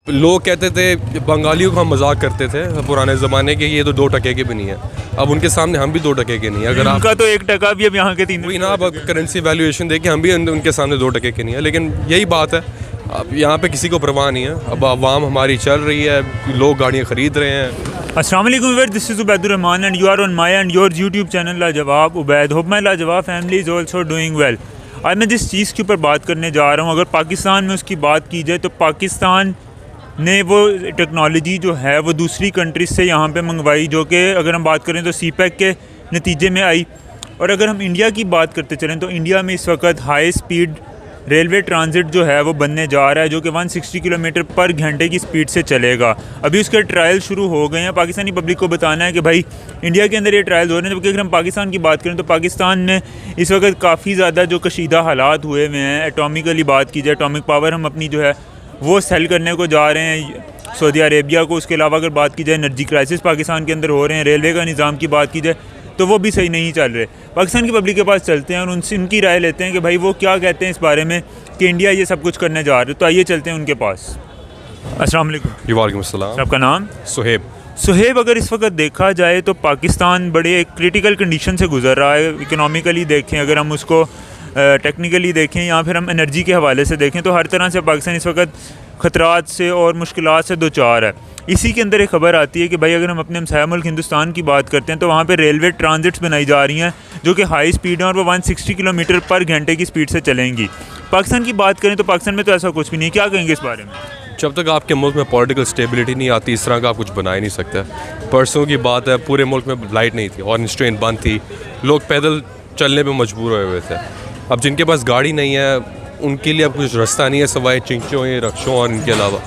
लोग कहते थे, बंगालियों को हम मजाक करते थे पुराने ज़माने के, ये तो 2 टके के भी नहीं है। अब उनके सामने हम भी 2 टके के नहीं है। अगर उनका तो 1 टका भी अब यहाँ के 3 वही ना, अब करेंसी वैल्यूएशन देखें, हम भी उनके सामने 2 टके के नहीं है। लेकिन यही बात है, अब यहाँ पे किसी को परवाह नहीं है। अब आवाम हमारी चल रही है, लोग गाड़ियाँ ख़रीद रहे हैं। अस्सलाम वालेकुम viewers, this is Ubaidur Rahman and you are on my and your YouTube channel Lajawab Ubaid. Hope my लाजवाब family is also doing well. आज मैं जिस चीज़ के ऊपर बात करने जा रहा हूँ, अगर पाकिस्तान में उसकी बात की जाए तो पाकिस्तान ने वो टेक्नोलॉजी जो है वो दूसरी कंट्रीज से यहाँ पे मंगवाई, जो कि अगर हम बात करें तो CPEC के नतीजे में आई। और अगर हम इंडिया की बात करते चलें तो इंडिया में इस वक्त हाई स्पीड रेलवे ट्रांजिट जो है वो बनने जा रहा है, जो कि 160 किलोमीटर पर घंटे की स्पीड से चलेगा। अभी उसके ट्रायल शुरू हो गए हैं। पाकिस्तानी पब्लिक को बताना है कि भाई इंडिया के अंदर ये ट्रायल हो रहे हैं। जबकि अगर हम पाकिस्तान की बात करें तो पाकिस्तान में इस वक्त काफ़ी ज़्यादा जो कशीदा हालात हुए हुए हैं, एटॉमिकली बात की जाए, एटॉमिक पावर हम अपनी जो है वो सेल करने को जा रहे हैं सऊदी अरेबिया को। उसके अलावा अगर बात की जाए एनर्जी क्राइसिस पाकिस्तान के अंदर हो रहे हैं, रेलवे का निज़ाम की बात की जाए तो वो भी सही नहीं चल रहे। पाकिस्तान की पब्लिक के पास चलते हैं और उनसे उनकी राय लेते हैं कि भाई वो क्या कहते हैं इस बारे में कि इंडिया ये सब कुछ करने जा रहे हो। तो आइए चलते हैं उनके पास। अस्सलाम वालेकुम। वालेकुम अस्सलाम। आपका नाम? सुहेब। अगर इस वक्त देखा जाए तो पाकिस्तान बड़े एक क्रिटिकल कंडीशन से गुजर रहा है। इकोनॉमिकली देखें, अगर हम उसको टेक्निकली देखें या फिर हम एनर्जी के हवाले से देखें तो हर तरह से पाकिस्तान इस वक्त ख़तरात से और मुश्किलात से दो चार है। इसी के अंदर एक ख़बर आती है कि भाई अगर हम अपने हमसाया मुल्क हिंदुस्तान की बात करते हैं तो वहाँ पे रेलवे ट्रांजिट्स बनाई जा रही हैं जो कि हाई स्पीड हैं और वो 160 किलोमीटर पर घंटे की स्पीड से चलेंगी। पाकिस्तान की बात करें तो पाकिस्तान में तो ऐसा कुछ भी नहीं। क्या कहेंगे इस बारे में? जब तक आपके मुल्क में पॉलिटिकल स्टेबिलिटी नहीं आती, इस तरह का आप कुछ बना ही नहीं सकते। परसों की बात है, पूरे मुल्क में लाइट नहीं थी, ऑरेंज ट्रेन बंद थी, लोग पैदल चलने पर मजबूर हुए थे। अब जिनके पास गाड़ी नहीं है उनके लिए अब कुछ रास्ता नहीं है सिवाय चिंचों या रक्षों, और इनके अलावा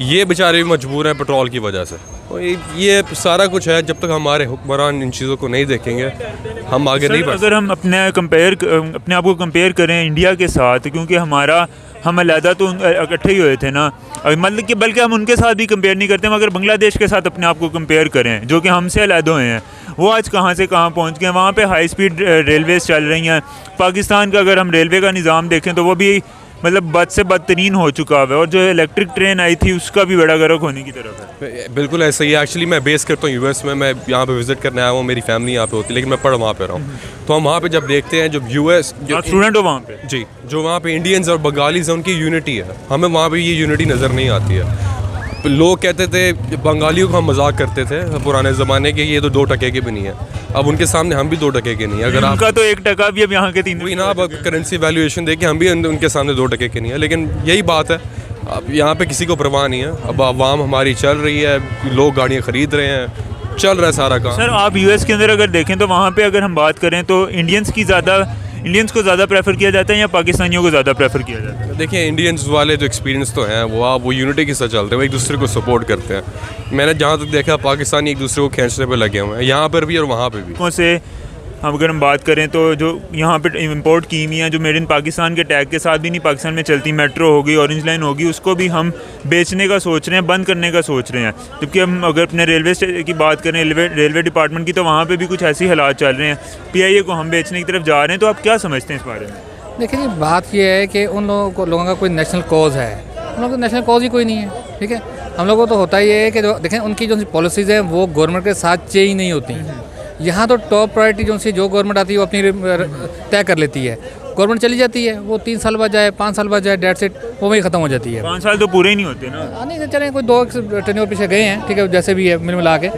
ये बेचारे भी मजबूर हैं पेट्रोल की वजह से। और ये सारा कुछ है। जब तक हमारे हुक्मरान इन चीज़ों को नहीं देखेंगे हम आगे नहीं बढ़। अगर हम अपने आप को कंपेयर करें इंडिया के साथ, क्योंकि हम अलहदा तो इकट्ठे ही हुए थे ना, मतलब कि बल्कि हम उनके साथ भी कंपेयर नहीं करते। हम अगर बांग्लादेश के साथ अपने आप को कंपेयर करें जो कि हमसे अलहदा हुए हैं, वो आज कहाँ से कहाँ पहुँच गए हैं। वहाँ पे हाई स्पीड रेलवेज़ चल रही हैं। पाकिस्तान का अगर हम रेलवे का निज़ाम देखें तो वो भी मतलब बद से बदतरीन हो चुका है। और जो इलेक्ट्रिक ट्रेन आई थी उसका भी बड़ा गर्क होने की तरफ है। बिल्कुल ऐसा ही है। एक्चुअली मैं बेस करता हूँ US में, मैं यहाँ पे विज़िट करने आया हूँ, मेरी फैमिली यहाँ पे होती है, लेकिन मैं पढ़ वहाँ पे रहा हूँ। तो हम वहाँ पे जब देखते हैं, जब US जो स्टूडेंट हो वहाँ पे, जी, जो वहाँ पे इंडियंस और बंगालीज हैं उनकी यूनिटी है, हमें वहाँ पे ये यूनिटी नज़र नहीं आती है। लोग कहते थे, बंगालियों को हम मजाक करते थे पुराने ज़माने के, ये तो 2 टके के भी नहीं है। अब उनके सामने हम भी 2 टके के नहीं है। अगर उनका तो 1 टका भी अब यहाँ के 3 वही ना, अब करेंसी वैल्यूएशन देखें, हम भी उनके सामने 2 टके के नहीं है। लेकिन यही बात है, अब यहाँ पे किसी को परवाह नहीं है। अब आवाम हमारी चल रही है, लोग गाड़ियाँ ख़रीद रहे हैं, चल रहा है सारा काम। सर आप US के अंदर अगर देखें तो वहाँ पे अगर हम बात करें तो इंडियंस को ज़्यादा प्रेफर किया जाता है या पाकिस्तानियों को ज़्यादा प्रेफर किया जाता है? देखिए, इंडियंस वाले जो एक्सपीरियंस तो हैं वो यूनिटी के साथ चलते हैं, वो एक दूसरे को सपोर्ट करते हैं। मैंने जहाँ तक देखा पाकिस्तानी एक दूसरे को खींचने पे लगे हुए हैं, यहाँ पर भी और वहाँ पे भी। से अगर हम बात करें तो जो यहाँ पे इंपोर्ट की हुई हैं जो मेड इन पाकिस्तान के टैग के साथ भी नहीं पाकिस्तान में चलती, मेट्रो होगी, ऑरेंज लाइन होगी, उसको भी हम बेचने का सोच रहे हैं, बंद करने का सोच रहे हैं। जबकि हम अगर अपने रेलवे की बात करें, रेलवे डिपार्टमेंट की, तो वहाँ पे भी कुछ ऐसी हालात चल रहे हैं। PIA को हम बेचने की तरफ जा रहे हैं। तो आप क्या समझते हैं इस बारे में? देखिए, बात यह है कि उन लोगों का कोई नेशनल कॉज है, उन लोगों का नेशनल कॉज ही कोई नहीं है। ठीक है, हम लोगों को तो होता ही है कि जो देखें उनकी जो पॉलिसीज़ हैं वो गवर्नमेंट के साथ चेंज नहीं होती। यहाँ तो टॉप प्रायोरिटी जो गवर्नमेंट आती है वो अपनी तय कर लेती है। गवर्नमेंट चली जाती है, वो 3 साल बाद जाए, 5 साल बाद जाए, डेट सेट वो वही ख़त्म हो जाती है। 5 साल तो पूरे ही नहीं होते ना। नहीं चले, कोई 2 टेन्योर पीछे गए हैं, ठीक है, जैसे भी है मिला के।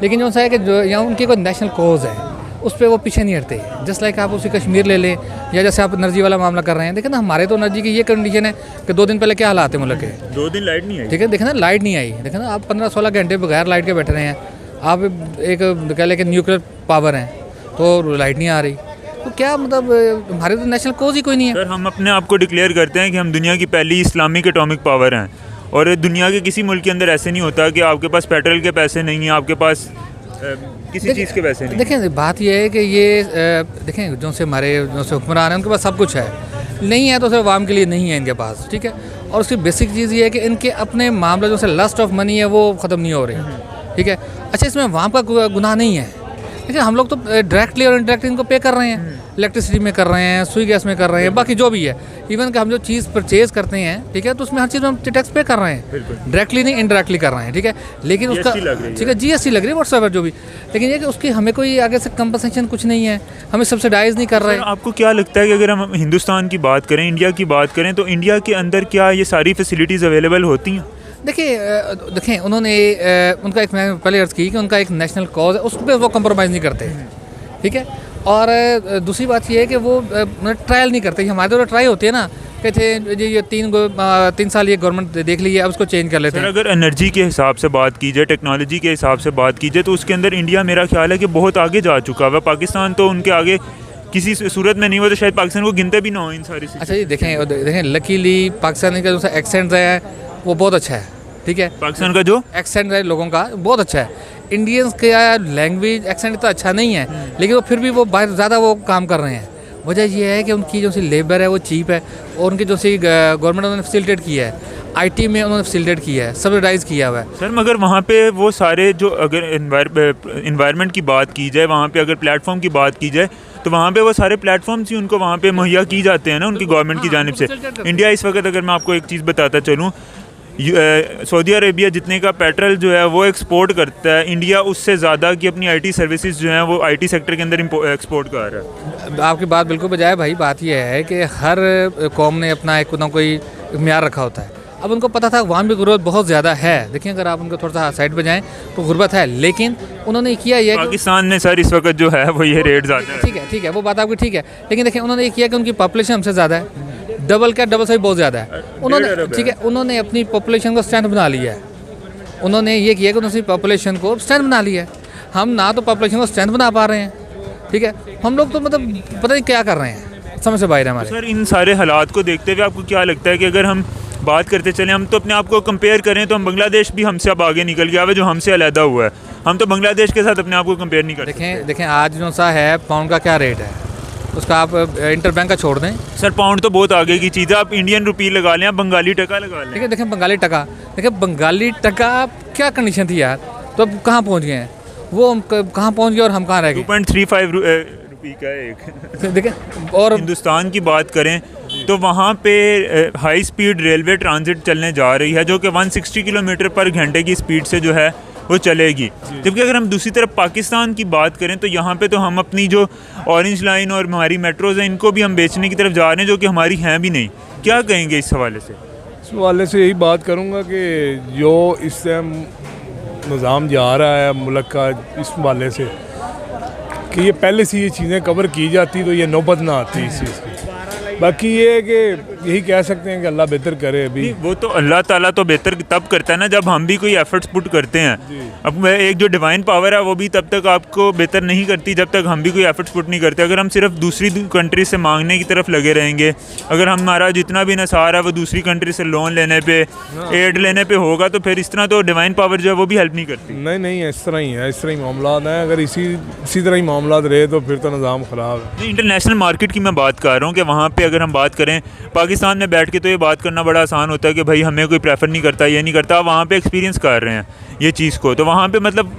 लेकिन जो सा है कि जो यहाँ उनकी कोई नेशनल कॉज है उस पर वो पीछे नहीं हटते। जस्ट लाइक आप उसी कश्मीर ले लें, या जैसे आप एनर्जी वाला मामला कर रहे हैं। देखिए ना, हमारे तो एनर्जी की ये कंडीशन है कि 2 दिन पहले क्या हालात है मुल्क के। 2 दिन लाइट नहीं आई। ठीक है, देखें ना, लाइट नहीं आई। देखें ना, आप 15-16 घंटे बगैर लाइट के बैठे रहे हैं। आप एक कह लें कि न्यूक्लियर पावर हैं तो लाइट नहीं आ रही। तो क्या मतलब, हमारे तो नेशनल कोज ही कोई नहीं है। सर हम अपने आप को डिक्लेयर करते हैं कि हम दुनिया की पहली इस्लामिक एटॉमिक पावर हैं, और दुनिया के किसी मुल्क के अंदर ऐसे नहीं होता कि आपके पास पेट्रोल के पैसे नहीं हैं, आपके पास किसी चीज़ के पैसे नहीं। देखें, बात यह है कि ये देखें जो से हमारे जो से हुक्मरान हैं उनके पास सब कुछ है, नहीं है तो सिर्फ आवाम के लिए नहीं है इनके पास। ठीक है, और उसकी बेसिक चीज़ ये है कि इनके अपने मामले जो से लस्ट ऑफ मनी है वो ख़त्म नहीं हो रहे। ठीक है, अच्छा, इसमें आवाम का गुनाह नहीं है। देखिए हम लोग तो डायरेक्टली और इनडायरेक्टली इनको पे कर रहे हैं, इलेक्ट्रिसिटी में कर रहे हैं, सुई गैस में कर रहे हैं, बाकी जो भी है। इवन कि हम जो चीज़ परचेज करते हैं, ठीक है, तो उसमें हर चीज़ में हम टैक्स पे कर रहे हैं, डायरेक्टली नहीं इनडायरेक्टली कर रहे हैं, ठीक है। लेकिन उसका ठीक है GST लग रही है व्हाट्सएवर जो भी, लेकिन ये कि उसकी हमें कोई आगे से कंपनसेशन कुछ नहीं है, हमें सब्सिडाइज नहीं कर रहे हैं। आपको क्या लगता है कि अगर हम हिंदुस्तान की बात करें, इंडिया की बात करें, तो इंडिया के अंदर क्या ये सारी फैसिलिटीज़ अवेलेबल होती हैं? देखें उन्होंने उनका एक, मैंने पहले अर्ज़ की कि उनका एक नेशनल कॉज है, उस पर वो कंप्रोमाइज़ नहीं करते, ठीक है। और दूसरी बात ये है कि वो ट्रायल नहीं करते। हमारे तो ट्राई होती है ना, कहते ये 3 साल ये गवर्नमेंट देख ली है, अब उसको चेंज कर लेते हैं। अगर एनर्जी के हिसाब से बात की जाए, टेक्नोलॉजी के हिसाब से बात की जाए, तो उसके अंदर इंडिया मेरा ख्याल है कि बहुत आगे जा चुका है। पाकिस्तान तो उनके आगे किसी सूरत में नहीं हुआ, तो शायद पाकिस्तान को गिनते भी ना हो इन सारी। अच्छा जी, देखें लकीली पाकिस्तान का जो एक्सेंट है वो बहुत अच्छा है, ठीक है। पाकिस्तान का जो एक्सेंट है लोगों का बहुत अच्छा है। इंडियंस का लैंग्वेज एक्सेंट इतना अच्छा नहीं है, लेकिन वो फिर भी वो बाहर ज़्यादा वो काम कर रहे हैं। वजह यह है कि उनकी जो सी लेबर है वो चीप है, और उनकी जो सी गवर्नमेंट उन्होंने फैसिलिटेट किया है, IT में उन्होंने फैसिलिटेट किया है, सब्सिडाइज किया हुआ है। सर मगर वहाँ पे वो सारे जो, अगर इन्वायरमेंट की बात की जाए, वहाँ पे अगर प्लेटफॉर्म की बात की जाए, तो वहाँ पे वो सारे प्लेटफॉर्म्स ही उनको वहाँ पे मुहैया की जाते हैं ना उनकी गवर्नमेंट की जानिब से। इंडिया इस वक्त, अगर मैं आपको एक चीज़ बताता चलूँ, सऊदी अरेबिया जितने का पेट्रोल जो है वो एक्सपोर्ट करता है, इंडिया उससे ज़्यादा की अपनी IT सर्विसेज जो हैं वो IT सेक्टर के अंदर एक्सपोर्ट कर रहा है। आपकी बात बिल्कुल बजाय भाई। बात यह है कि हर कौम ने अपना एक ना कोई म्यार रखा होता है। अब उनको पता था वहाँ भी गुर्बत बहुत ज़्यादा है। देखिए अगर आप उनको थोड़ा सा साइड पर जाएँ तो गुर्बत है, लेकिन उन्होंने किया ये पाकिस्तान में सर इस वक्त जो है वो ये रेट ज़्यादा है। ठीक है वो बात आपकी ठीक है, लेकिन देखिए उन्होंने ये किया कि उनकी पॉपुलेशन हमसे ज़्यादा है, डबल से भी बहुत ज़्यादा है। उन्होंने ठीक है उन्होंने अपनी पॉपुलेशन को स्ट्रेंथ बना लिया है। उन्होंने ये किया कि उन्होंने पॉपुलेशन को स्ट्रेंथ बना लिया है। हम ना तो पॉपुलेशन को स्ट्रेंथ बना पा रहे हैं, ठीक है। हम लोग तो मतलब पता नहीं क्या कर रहे हैं, समझ से बाहर है हमारे। सर इन सारे हालात को देखते हुए आपको क्या लगता है कि अगर हम बात करते चले, हम तो अपने आप को कंपेयर करें तो हम बांग्लादेश भी हमसे अब आगे निकल गया है, जो हमसे अलहदा हुआ है। हम तो बांग्लादेश के साथ अपने आप को कंपेयर नहीं करते। देखें आज जो सा है पाउंड का क्या रेट है, उसका आप इंटरबैंक का छोड़ दें। सर पाउंड तो बहुत आगे की चीज़ है, आप इंडियन रुपी लगा लें, आप बंगाली टका लगा लें। देखें बंगाली टका क्या कंडीशन थी यार, तो अब कहाँ पहुँच गए हैं वो, हम कहाँ पहुँच गए और हम कहाँ रह गए। 2.35 रुपये का एक। देखें और हिंदुस्तान की बात करें तो वहाँ पे हाई स्पीड रेलवे ट्रांजिट चलने जा रही है, जो कि 160 किलोमीटर पर घंटे की स्पीड से जो है वो चलेगी। जबकि अगर हम दूसरी तरफ पाकिस्तान की बात करें तो यहाँ पे तो हम अपनी जो ऑरेंज लाइन और हमारी मेट्रोज़ हैं इनको भी हम बेचने की तरफ जा रहे हैं, जो कि हमारी हैं भी नहीं। क्या कहेंगे इस हवाले से? इस हवाले से यही बात करूँगा कि जो इस टाइम निज़ाम जा रहा है मुल्क का, इस हवाले से कि ये पहले से ये चीज़ें कवर की जाती तो ये नौबत ना आती इस चीज़ की। बाकी ये है कि यही कह सकते हैं कि अल्लाह बेहतर करे। अभी वो तो अल्लाह ताला तो बेहतर तब करता है ना जब हम भी कोई एफर्ट्स पुट करते हैं। अब एक जो डिवाइन पावर है वो भी तब तक आपको बेहतर नहीं करती जब तक हम भी कोई एफर्ट्स पुट नहीं करते। अगर हम सिर्फ दूसरी कंट्री से मांगने की तरफ लगे रहेंगे, अगर हमारा जितना भी नसार है वो दूसरी कंट्री से लोन लेने पे, एड लेने पे होगा, तो फिर इस तरह तो डिवाइन पावर जो है वो भी हेल्प नहीं करती। नहीं इस तरह ही है, इस तरह ही मामला हैं। अगर इसी तरह ही मामला रहे तो फिर तो निज़ाम ख़राब है। इंटरनेशनल मार्केट की मैं बात कर रहा हूँ कि वहाँ पे अगर हम बात करें, पाकिस्तान में बैठ के तो ये बात करना बड़ा आसान होता है कि भाई हमें कोई प्रेफर नहीं करता, ये नहीं करता। वहाँ पे एक्सपीरियंस कर रहे हैं ये चीज़ को, तो वहाँ पे मतलब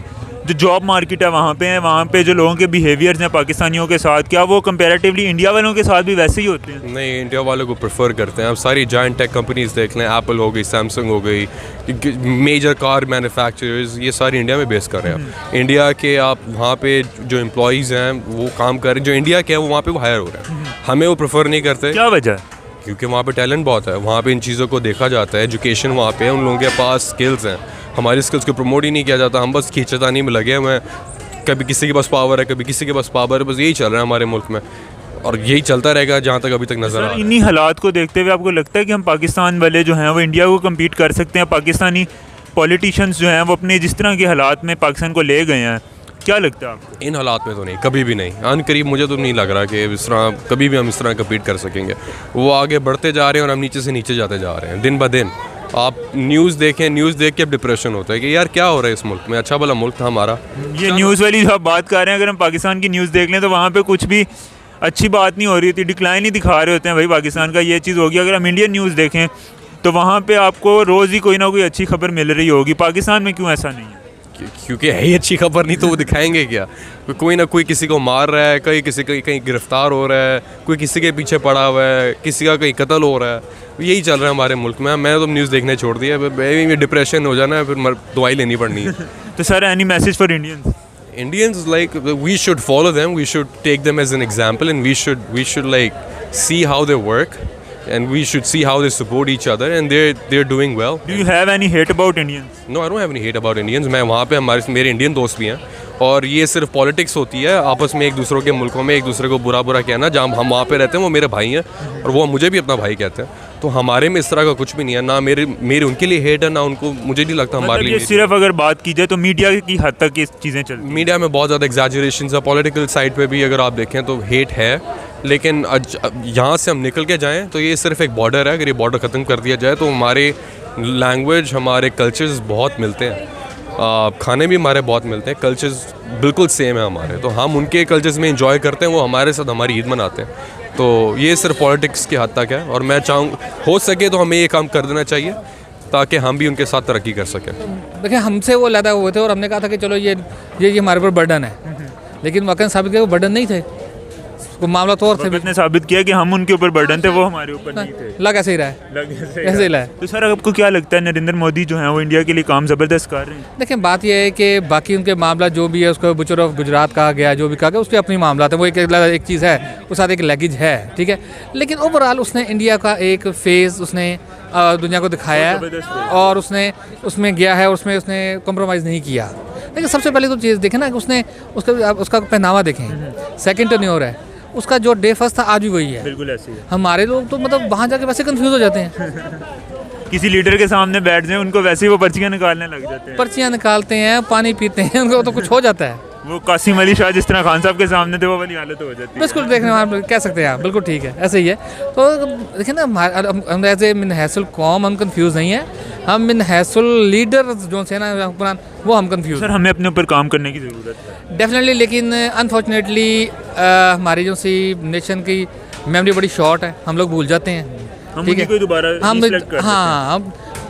जो जॉब मार्केट है वहाँ पे है, वहाँ पे जो लोगों के बिहेवियर्स हैं पाकिस्तानियों के साथ, क्या वो कंपैरेटिवली इंडिया वालों के साथ भी वैसे ही होते हैं? नहीं, इंडिया वालों को प्रेफर करते हैं। अब सारी जायंट टेक कंपनीज देख लें, एप्पल हो गई, सैमसंग हो गई, मेजर कार मैन्युफैक्चरर्स, ये सारी इंडिया में बेस कर रहे हैं। इंडिया के आप वहाँ पे जो एम्प्लॉयज़ हैं वो काम कर रहे हैं, जो इंडिया के हैं वो वहाँ पे वो हायर हो रहे हैं। हमें वो प्रेफर नहीं करते। क्या वजह है? क्योंकि वहाँ पे टैलेंट बहुत है, वहाँ पे इन चीज़ों को देखा जाता है, एजुकेशन वहाँ पे है, उन लोगों के पास स्किल्स हैं। हमारी स्किल्स को प्रमोट ही नहीं किया जाता, हम बस खींचतानी में लगे हुए हैं। कभी किसी के पास पावर है, कभी किसी के पास पावर है, बस यही चल रहा है हमारे मुल्क में और यही चलता रहेगा जहाँ तक अभी तक नजर आ रहा है। इन्हीं हालात को देखते हुए आपको लगता है कि हम पाकिस्तान वाले जो हैं वो इंडिया को कम्पीट कर सकते हैं? पाकिस्तानी पॉलिटिशियंस जो हैं वो अपने जिस तरह के हालात में पाकिस्तान को ले गए हैं, क्या लगता है आपको? इन हालात में तो नहीं, कभी भी नहीं। अनकरीब मुझे तो नहीं लग रहा कि इस तरह कभी भी हम इस तरह कम्पीट कर सकेंगे। वो आगे बढ़ते जा रहे हैं और हम नीचे से नीचे जाते जा रहे हैं दिन ब दिन। आप न्यूज़ देखें, न्यूज़ देख के अब डिप्रेशन होता है कि यार क्या हो रहा है इस मुल्क में। अच्छा भला मुल्क था हमारा। ये न्यूज़ वाली जो आप बात कर रहे हैं, अगर हम पाकिस्तान की न्यूज़ देख लें तो वहाँ पे कुछ भी अच्छी बात नहीं हो रही होती, डिक्लाइन ही दिखा रहे होते हैं भाई पाकिस्तान का ये चीज़ होगी। अगर हम इंडियन न्यूज़ देखें तो वहाँ पे आपको रोज़ ही कोई ना कोई अच्छी खबर मिल रही होगी। पाकिस्तान में क्यों ऐसा नहीं है? क्योंकि है ही अच्छी खबर नहीं तो वो दिखाएंगे क्या। कोई ना कोई किसी को मार रहा है, कहीं गिरफ्तार हो रहा है, कोई किसी के पीछे पड़ा हुआ है, किसी का कहीं कत्ल हो रहा है, यही चल रहा है हमारे मुल्क में। मैं तो न्यूज़ देखने छोड़ दिया, डिप्रेशन हो जाना है, फिर दवाई लेनी पड़नी है। तो sir any message for Indians? Indians, like, we should follow them, we should take them as an example, and we should like see how they work, and we should see how they support each other, and they're doing well. Do you have any hate about Indians? No, I don't have any hate about Indians. मैं वहाँ पे मेरे Indian दोस्त भी हैं, और ये सिर्फ पॉलिटिक्स होती है आपस में, एक दूसरों के मुल्कों में एक दूसरे को बुरा कहना। जहाँ हम वहाँ पे रहते हैं वो मेरे भाई हैं, और वो मुझे भी अपना भाई कहते हैं, तो हमारे में इस तरह का कुछ भी नहीं है। ना मेरे उनके लिए हेट है, ना उनको, मुझे नहीं लगता हमारे मतलब लिए। ये सिर्फ अगर बात की जाए तो मीडिया की हद तक ये चीज़ें चलती हैं। मीडिया में बहुत ज़्यादा एग्जैजरेशंस है, पॉलिटिकल साइड पे भी अगर आप देखें तो हेट है, लेकिन यहाँ से हम निकल के जाएं तो ये सिर्फ एक बॉर्डर है। अगर ये बॉर्डर ख़त्म कर दिया जाए तो हमारे लैंग्वेज, हमारे कल्चर्स बहुत मिलते हैं, खाने भी हमारे बहुत मिलते हैं, कल्चर्स बिल्कुल सेम है हमारे, तो हम उनके कल्चर्स में इंजॉय करते हैं, वो हमारे साथ हमारी ईद मनाते हैं। तो ये सिर्फ पॉलिटिक्स की हद तक है, और मैं हो सके तो हमें ये काम कर देना चाहिए ताकि हम भी उनके साथ तरक्की कर सकें। देखिए हमसे वो ज़्यादा हुए थे, और हमने कहा था कि चलो ये हमारे ऊपर बर्डन है, लेकिन वाकई साबित किया वो बर्डन नहीं थे, वो मामला तो और थे। वक्त ने साबित किया कि हम उनके ऊपर बर्डन थे, वो हमारे ऊपर नहीं थे। लग ऐसे ही रहा है, ऐसे ही रहा है। तो सर आपको क्या लगता है नरेंद्र मोदी जो है वो इंडिया के लिए काम ज़बरदस्त कर रहे हैं? देखिए बात यह है कि बाकी उनके मामला जो भी है, उसको बुचर ऑफ गुजरात कहा गया, जो भी कहा गया, उसके अपनी मामला है, वो एक चीज़ है, उसके साथ एक लैगेज है, ठीक है। लेकिन ओवरऑल उसने इंडिया का एक फेस उसने दुनिया को दिखाया है, और उसमें गया है, उसने कॉम्प्रोमाइज़ नहीं किया। लेकिन सबसे पहले तो चीज़ देखें ना कि उसका पहनावा देखें, सेकंड टेन्योर है उसका, जो डे फर्स्ट था आज भी वही है, बिल्कुल ऐसे ही है। हमारे लोग तो मतलब वहाँ जाके वैसे कंफ्यूज हो जाते हैं। किसी लीडर के सामने बैठ जाए उनको वैसे ही वो पर्चियाँ निकालने लग जाते हैं, पर्चियाँ निकालते हैं, पानी पीते हैं, उनको तो कुछ हो जाता है। वो कासिम अली शाह जिस तरह खान साहब के सामने थे वो वाली हालत हो जाती है। बिल्कुल देखने में कह सकते हैं आप, बिल्कुल ठीक है, ऐसे ही है। तो देखिए ना, हम एज ए मिन हैसल कौम हम कंफ्यूज नहीं है, हम मिन हैसल लीडर जो थे ना हुक्मरान, वो हम कंफ्यूज। सर हमें अपने ऊपर काम करने की ज़रूरत है डेफिनेटली, लेकिन अनफॉर्चुनेटली हमारी जो सी नेशन की मेमोरी बड़ी शॉर्ट है, हम लोग भूल जाते हैं, ठीक है। दोबारा हाँ,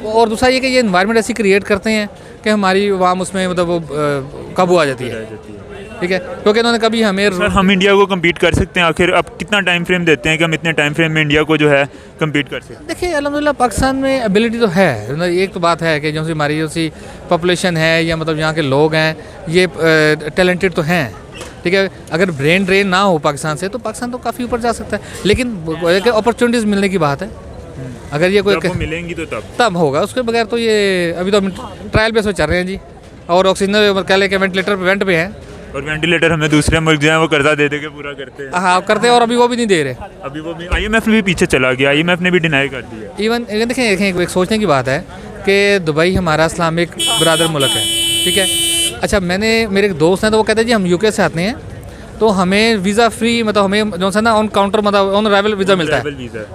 और दूसरा ये कि ये इन्वायरमेंट ऐसी क्रिएट करते हैं कि हमारी आवाम उसमें मतलब वो काबू आ जाती है, ठीक है, क्योंकि इन्होंने कभी हमें। सर हम इंडिया को कम्पीट कर सकते हैं आखिर? अब कितना टाइम फ्रेम देते हैं कि हम इतने टाइम फ्रेम में इंडिया को जो है कम्पीट कर सकते हैं? देखिए अल्हम्दुलिल्लाह पाकिस्तान में एबिलिटी तो है। एक तो बात है कि जो सी हमारी जो सी पॉपुलेशन है, या मतलब यहाँ के लोग हैं, ये टैलेंटेड तो हैं, ठीक है। अगर ब्रेन ड्रेन ना हो पाकिस्तान से तो पाकिस्तान तो काफ़ी ऊपर जा सकता है, लेकिन अपॉर्चुनिटीज़ मिलने की बात है। अगर ये कोई मिलेंगी तो तब होगा, उसके बगैर तो ये अभी तो हम ट्रायल बेस पे चल रहे हैं जी, और ऑक्सीजन कह लें कि वेंट पे हैं, और वेंटिलेटर हमें दूसरे मुल्क जो है वो कर्जा दे के पूरा करते हैं। हाँ करते हैं, और अभी वो भी नहीं दे रहे। अभी वो भी IMF भी पीछे चला गया, IMF ने भी डिनाई कर दिया। इवन देखें एक सोचने की बात है कि दुबई हमारा इस्लामिक बरादर मुल्क है, ठीक है। अच्छा, मेरे एक दोस्त हैं तो वो कहते हैं जी हम UK से आते हैं तो हमें वीज़ा फ्री, मतलब हमें जो है ना ऑन काउंटर, मतलब ऑन अराइवल वीज़ा मिलता है,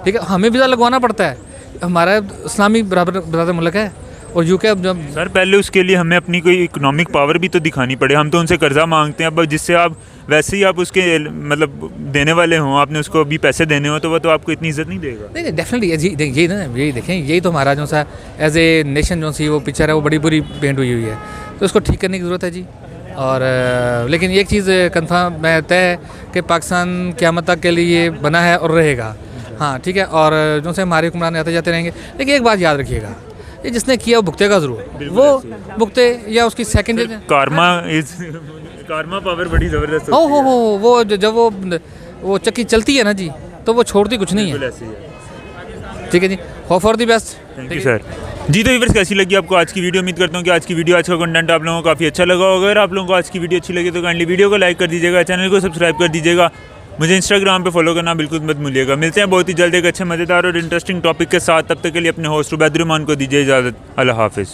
ठीक है। हमें वीज़ा लगवाना पड़ता है, हमारा इस्लामिक बरादर मुल्क है, और UK अब जब सर पहले उसके लिए हमें अपनी कोई इकोनॉमिक पावर भी तो दिखानी पड़े। हम तो उनसे कर्जा मांगते हैं, अब जिससे आप वैसे ही आप उसके मतलब देने वाले हों, आपने उसको अभी पैसे देने हो तो वो तो आपको इतनी इज्जत नहीं देगा। नहीं डेफिनेटली यही देखें, यही तो हमारा जो सा एज ए नेशन जो सी वो पिक्चर है वो बड़ी बुरी पेंट हुई है, तो उसको ठीक करने की ज़रूरत है जी। और लेकिन एक चीज़ कंफर्म मैं तय है कि पाकिस्तान क़यामत तक के लिए बना है और रहेगा, हाँ ठीक है। और जो से हमारे हुक्मरान आते जाते रहेंगे, लेकिन एक बात याद रखिएगा, ये जिसने किया वो भुगतेगा ज़रूर, वो भुगते या उसकी सेकंड कार्मा पावर बड़ी ज़बरदस्त हो वो जब वो चक्की चलती है ना जी, तो वो छोड़ती कुछ नहीं है, ठीक है जी। Hope for the best. Thank you sir. जी तो व्यूअर्स कैसी लगी आपको आज की वीडियो? उम्मीद करता हूँ कि आज की वीडियो, आज का कंटेंट आप लोगों को काफ़ी अच्छा लगा होगा। अगर आप लोगों को आज की वीडियो अच्छी लगी तो काइंडली वीडियो को लाइक कर दीजिएगा, चैनल को सब्सक्राइब कर दीजिएगा, मुझे इंस्टाग्राम पे फॉलो करना बिल्कुल मत भूलिएगा। मिलते हैं बहुत ही जल्द एक अच्छे मज़ेदार और इंटरेस्टिंग टॉपिक के साथ। तब तक के लिए अपने होस्ट उबैदुर रहमान को दीजिए इजाज़त। अल्लाह हाफिज़।